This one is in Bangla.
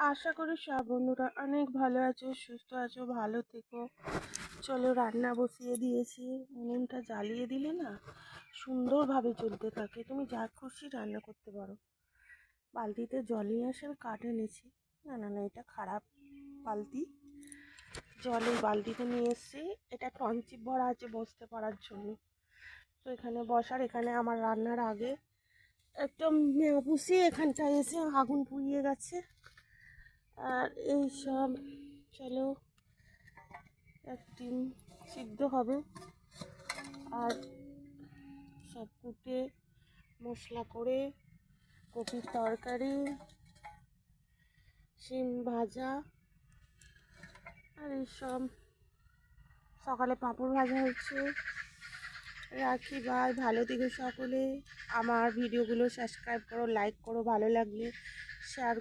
আশা করি সব বন্ধুরা অনেক ভালো আছো, সুস্থ আছো, ভালো থেকো। চলো, রান্না বসিয়ে দিয়েছি। উনুনটা জ্বালিয়ে দিলে না সুন্দরভাবে চলতে থাকে, তুমি যা খুশি রান্না করতে পারো। বালতিতে জল নিয়ে আসেন, কাঠ এনেছি। না না না, এটা খারাপ বালতি। জল এই বালতিতে নিয়ে এসেছি। এটা টনচিপ ভরা আছে বসতে পারার জন্য। তো এখানে বসার, এখানে আমার রান্নার আগে একদম পুষি এখানটায় এসে আগুন পুড়িয়ে গেছে। আর এই সব, চলো, এক ডিম সিদ্ধ হবে। আর সব কুটে মশলা করে কপির তরকারি, শিম ভাজা, আর এইসব। সকালে পাঁপড় ভাজা হচ্ছে। রাখি, বাই, ভালো থেকো সকলে। আমার ভিডিওগুলো সাবস্ক্রাইব করো, লাইক করো, ভালো লাগলে শেয়ার